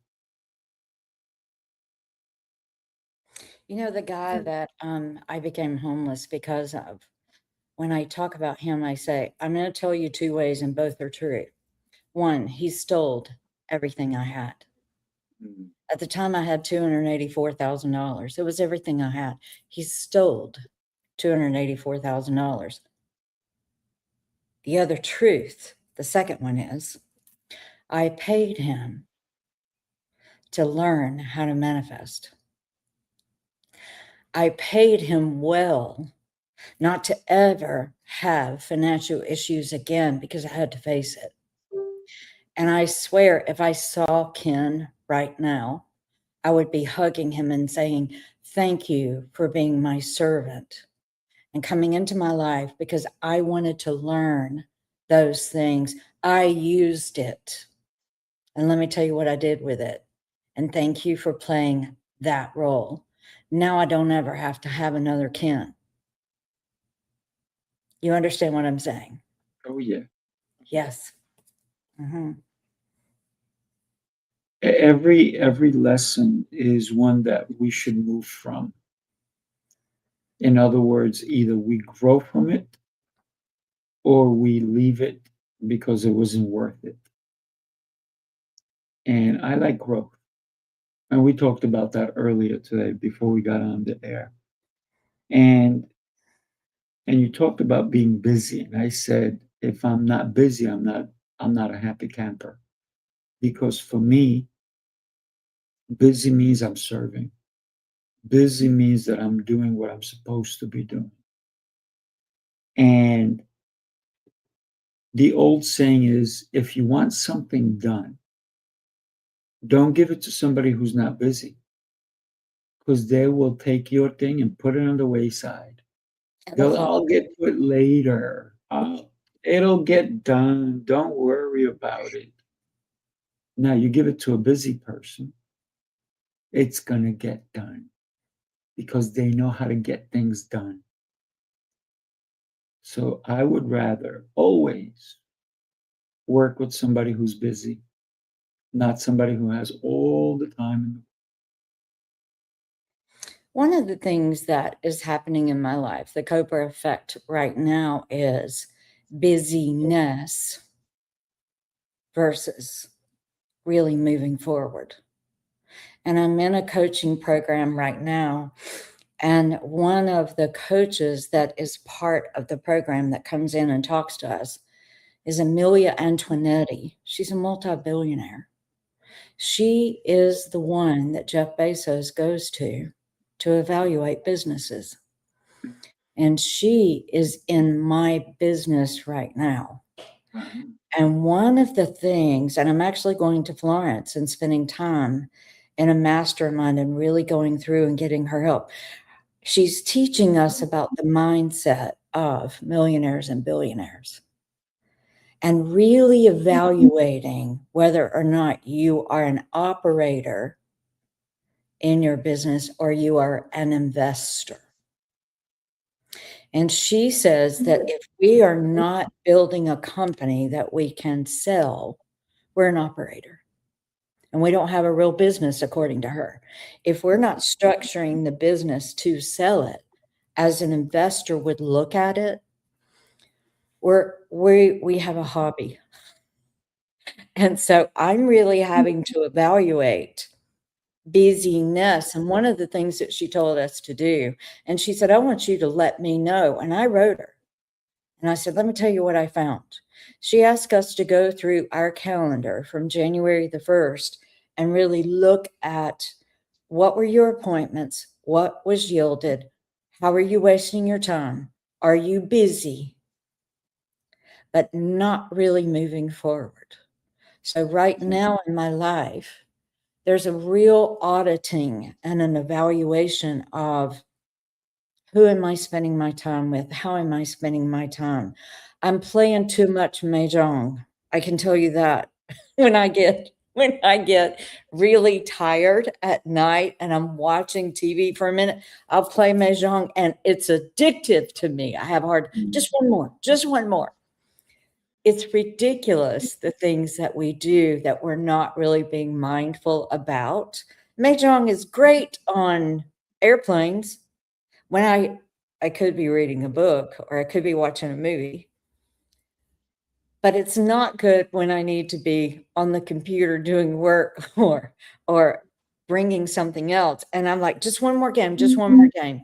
You know, the guy that I became homeless because of, when I talk about him, I say, I'm going to tell you two ways, and both are true. One, he stole everything I had. Mm. At the time, I had $284,000. It was everything I had. He stole $284,000. The other truth, the second one is, I paid him to learn how to manifest. I paid him well not to ever have financial issues again because I had to face it. And I swear, if I saw Ken right now, I would be hugging him and saying, thank you for being my servant and coming into my life because I wanted to learn those things. I used it. And let me tell you what I did with it. And thank you for playing that role. Now I don't ever have to have another Ken. You understand what I'm saying? Oh, yeah. Yes. Mm-hmm. Every lesson is one that we should move from. In other words, either we grow from it or we leave it because it wasn't worth it. And I like growth. And we talked about that earlier today before we got on the air. And you talked about being busy. And I said, if I'm not busy, I'm not a happy camper. Because for me, busy means I'm serving. Busy means that I'm doing what I'm supposed to be doing. And the old saying is, if you want something done, don't give it to somebody who's not busy, because they will take your thing and put it on the wayside. I'll get to it later. It'll get done. Don't worry about it. Now you give it to a busy person, it's going to get done because they know how to get things done. So I would rather always work with somebody who's busy, not somebody who has all the time. One of the things that is happening in my life, the Cobra Effect right now, is busyness versus really moving forward. And I'm in a coaching program right now. And one of the coaches that is part of the program that comes in and talks to us is Amelia Antoinetti. She's a multi-billionaire. She is the one that Jeff Bezos goes to evaluate businesses. And she is in my business right now. And one of the things, and I'm actually going to Florence and spending time in a mastermind and really going through and getting her help. She's teaching us about the mindset of millionaires and billionaires and really evaluating whether or not you are an operator in your business or you are an investor. And she says that if we are not building a company that we can sell, we're an operator. And we don't have a real business, according to her. If we're not structuring the business to sell it, as an investor would look at it, we have a hobby. And so I'm really having to evaluate busyness. And one of the things that she told us to do, and she said, I want you to let me know. And I wrote her. And I said, let me tell you what I found. She asked us to go through our calendar from January the 1st and really look at what were your appointments, what was yielded, how are you wasting your time, are you busy, but not really moving forward. So right now in my life, there's a real auditing and an evaluation of who am I spending my time with? How am I spending my time? I'm playing too much mahjong. I can tell you that when I get when I get really tired at night and I'm watching TV for a minute, I'll play Mahjong and it's addictive to me. I have hard, just one more, just one more. It's ridiculous the things that we do that we're not really being mindful about. Mahjong is great on airplanes when I could be reading a book or I could be watching a movie. But it's not good when I need to be on the computer doing work or bringing something else. And I'm like, just one more game, just one more game.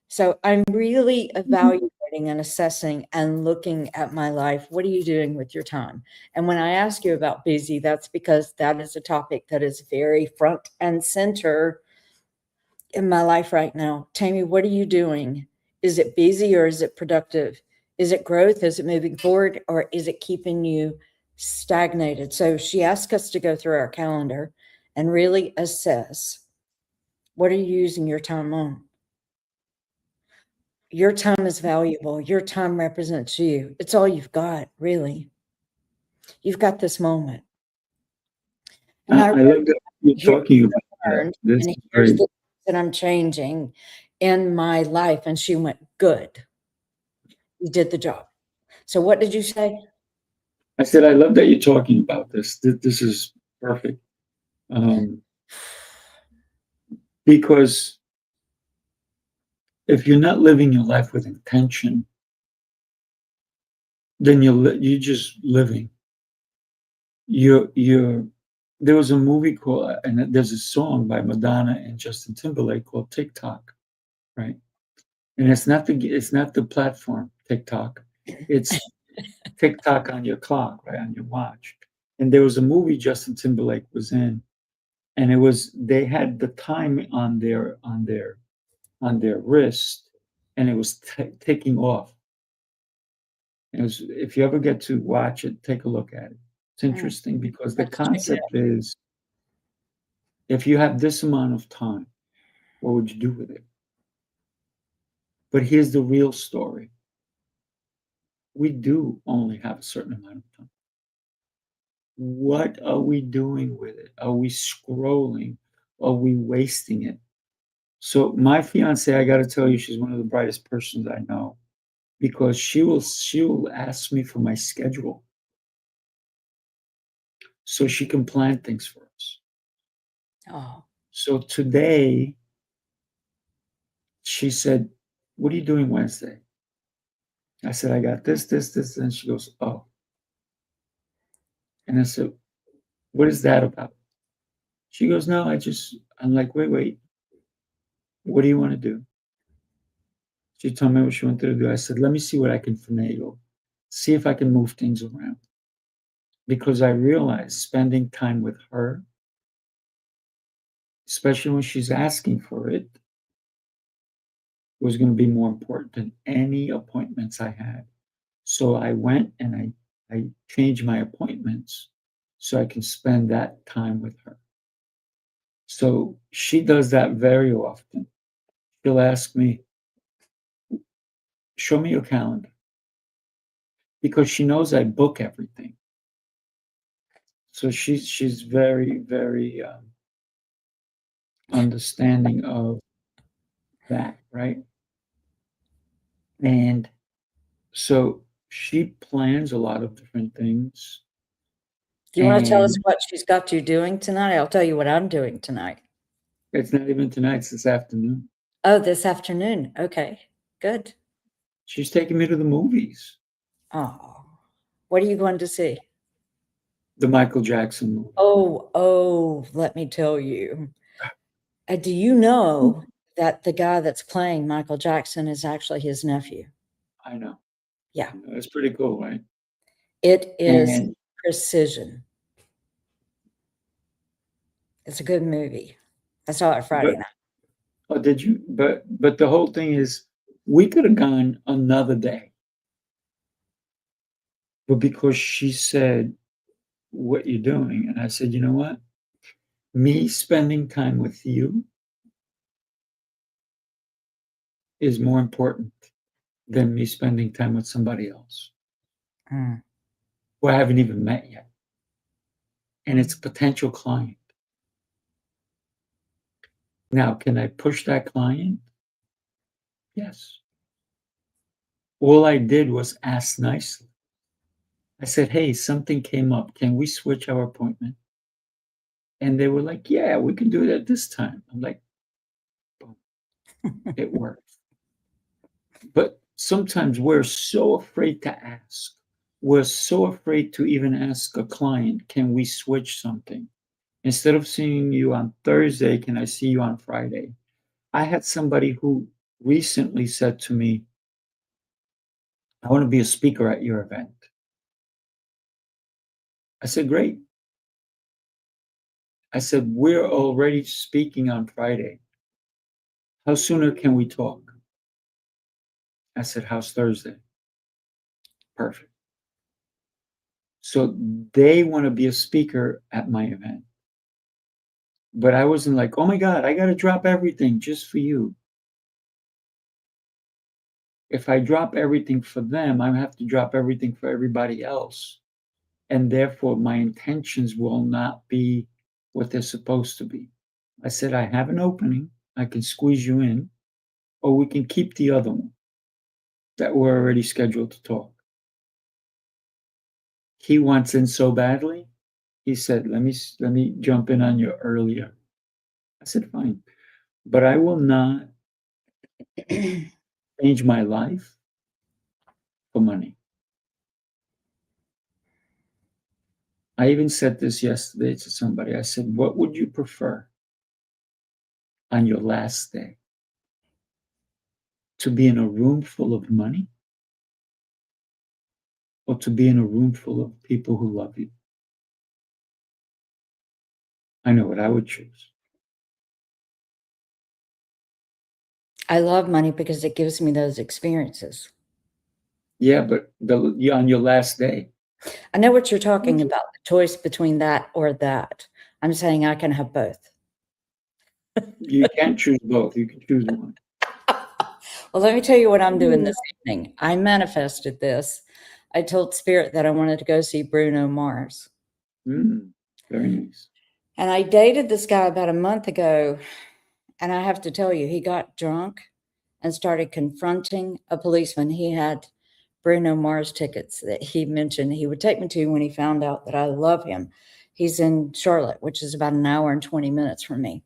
So I'm really evaluating and assessing and looking at my life. What are you doing with your time? And when I ask you about busy, that's because that is a topic that is very front and center in my life right now. Tammy, what are you doing? Is it busy or is it productive? Is it growth? Is it moving forward or is it keeping you stagnated? So she asked us to go through our calendar and really assess, what are you using your time on? Your time is valuable. Your time represents you. It's all you've got, really. You've got this moment. And I love that you're talking about that. This and is here's great. the that I'm changing in my life. And she went, good. You did the job. So what did you say? I said, I love that you're talking about this. This is perfect. Because if you're not living your life with intention, then you're just living. There was a movie called, and there's a song by Madonna and Justin Timberlake called TikTok, right? And it's not the platform TikTok, it's TikTok on your clock, right, on your watch. And there was a movie Justin Timberlake was in, and they had the time on their wrist, and it was taking off. If you ever get to watch it, take a look at it. It's interesting because the concept is, if you have this amount of time, what would you do with it? But here's the real story. We do only have a certain amount of time. What are we doing with it? Are we scrolling? Are we wasting it? So my fiance, I got to tell you, she's one of the brightest persons I know, because she will ask me for my schedule so she can plan things for us. Oh. So today, she said, what are you doing Wednesday? I said, I got this. And she goes, oh. And I said, what is that about? She goes, no, I'm like, wait. What do you want to do? She told me what she wanted to do. I said, let me see what I can finagle. See if I can move things around. Because I realized spending time with her, especially when she's asking for it, was going to be more important than any appointments I had. So I went and I changed my appointments so I can spend that time with her. So she does that very often. She'll ask me, show me your calendar. Because she knows I book everything. So she's very, very understanding of that, right? And so she plans a lot of different things. Do you want to tell us what she's got you doing tonight? I'll tell you what I'm doing tonight. It's not even tonight, it's this afternoon. Oh, this afternoon. Okay, good. She's taking me to the movies. Oh, what are you going to see? The Michael Jackson movie. Oh, let me tell you. Do you know that the guy that's playing Michael Jackson is actually his nephew? I know. Yeah. It's pretty cool, right? It is precision. It's a good movie. I saw it Friday night. Oh, did you? But the whole thing is, we could have gone another day. But because she said, what you're doing, and I said, you know what? Me spending time with you is more important than me spending time with somebody else who I haven't even met yet. and it's a potential client. Now, can I push that client? Yes. All I did was ask nicely. I said, hey, something came up. Can we switch our appointment? And they were like, yeah, we can do it at this time. I'm like, boom, it works. But sometimes we're so afraid to ask. We're so afraid to even ask a client, can we switch something? Instead of seeing you on Thursday, can I see you on Friday? I had somebody who recently said to me, I want to be a speaker at your event. I said, great. I said, we're already speaking on Friday. How sooner can we talk? I said, how's Thursday? Perfect. So they want to be a speaker at my event. But I wasn't like, oh my God, I got to drop everything just for you. If I drop everything for them, I have to drop everything for everybody else. And therefore, my intentions will not be what they're supposed to be. I said, I have an opening. I can squeeze you in, or we can keep the other one that we're already scheduled to talk. He wants in so badly. He said, let me jump in on you earlier. I said, fine. But I will not change my life for money. I even said this yesterday to somebody. I said, what would you prefer on your last day? To be in a room full of money, or to be in a room full of people who love you? I know what I would choose. I love money because it gives me those experiences. Yeah, but on your last day. I know what you're talking about, the choice between that or that. I'm saying I can have both. You can't choose both. You can choose one. Well, let me tell you what I'm doing this evening. I manifested this. I told Spirit that I wanted to go see Bruno Mars. Very nice. And I dated this guy about a month ago. And I have to tell you, he got drunk and started confronting a policeman. He had Bruno Mars tickets that he mentioned he would take me to when he found out that I love him. He's in Charlotte, which is about an hour and 20 minutes from me.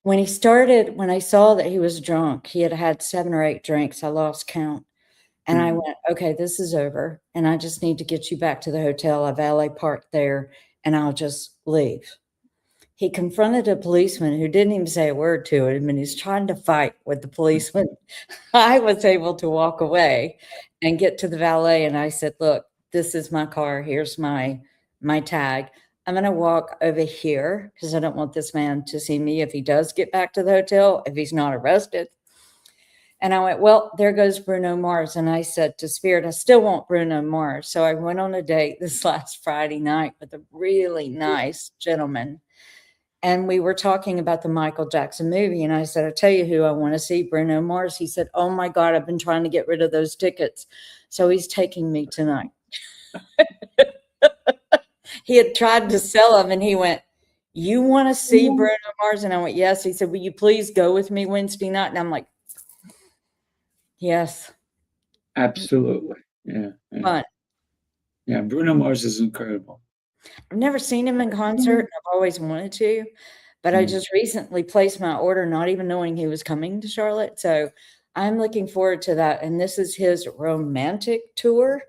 When I saw that he was drunk, he had had 7 or 8 drinks. I lost count. And I went, okay, this is over. And I just need to get you back to the hotel. I valet parked there and I'll just leave. He confronted a policeman who didn't even say a word to him, and he's trying to fight with the policeman. I was able to walk away and get to the valet, and I said, look, this is my car. Here's my tag. I'm going to walk over here because I don't want this man to see me if he does get back to the hotel, if he's not arrested. And I went, well, there goes Bruno Mars. And I said to Spirit, I still want Bruno Mars. So I went on a date this last Friday night with a really nice gentleman. And we were talking about the Michael Jackson movie. And I said, I tell you who I want to see, Bruno Mars. He said, oh my God, I've been trying to get rid of those tickets. So he's taking me tonight. He had tried to sell them and he went, you want to see Bruno Mars? And I went, yes. He said, will you please go with me Wednesday night? And I'm like, yes. Absolutely. Yeah. Fun. Yeah. Bruno Mars is incredible. I've never seen him in concert. I've always wanted to, but I just recently placed my order, not even knowing he was coming to Charlotte. So I'm looking forward to that. And this is his romantic tour.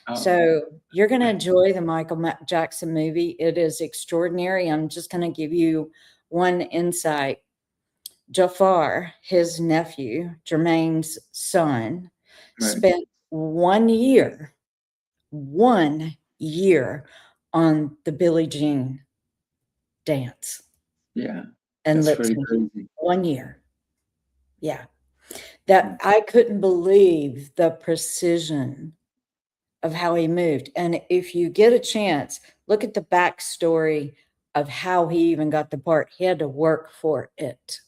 Oh. So you're going to enjoy the Michael Jackson movie. It is extraordinary. I'm just going to give you one insight. Jafar, his nephew, Jermaine's son, spent 1 year on the Billie Jean dance. Yeah. And that's lip really sync. crazy. 1 year. Yeah. That I couldn't believe the precision of how he moved. And if you get a chance, look at the backstory of how he even got the part. He had to work for it.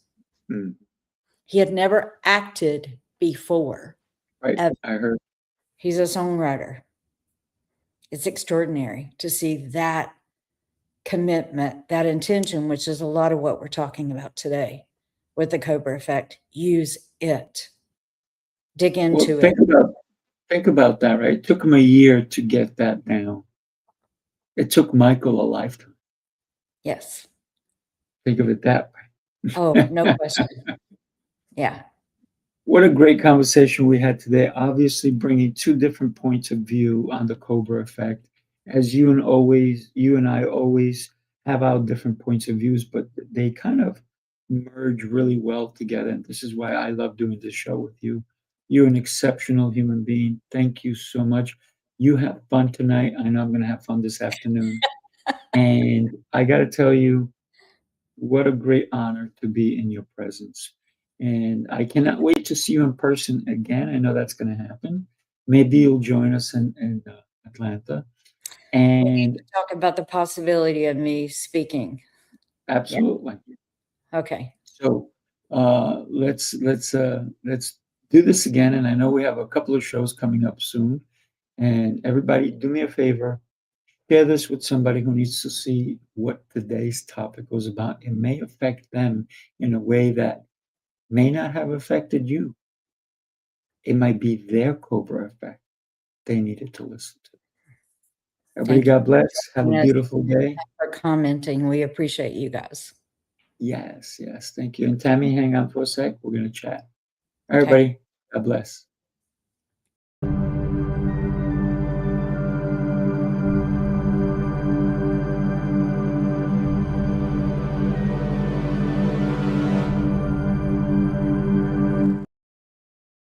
He had never acted before. Right. Ever. I heard. He's a songwriter. It's extraordinary to see that commitment, that intention, which is a lot of what we're talking about today with the Cobra Effect. Use it. Dig Well, into it. think about that, right? It took him a year to get that down. It took Michael a lifetime. Yes. Think of it that way. Oh, no question. Yeah. What a great conversation we had today. Obviously, bringing two different points of view on the Cobra Effect. As you and I always have our different points of views, but they kind of merge really well together. And this is why I love doing this show with you. You're an exceptional human being. Thank you so much. You have fun tonight. I know I'm going to have fun this afternoon. And I got to tell you, what a great honor to be in your presence. And I cannot wait to see you in person again. I know that's going to happen. Maybe you'll join us in Atlanta. We need And to talk about the possibility of me speaking. absolutely. Okay. So let's do this again. And I know we have a couple of shows coming up soon. And everybody, do me a favor. Share this with somebody who needs to see what today's topic was about. It may affect them in a way that may not have affected you. It might be their Cobra Effect they needed to listen to. Everybody, Thank you God bless. Have a Yes. beautiful day. for commenting. We appreciate you guys. Yes, yes. Thank you. And Tammy, hang on for a sec. We're going to chat. Everybody, God bless.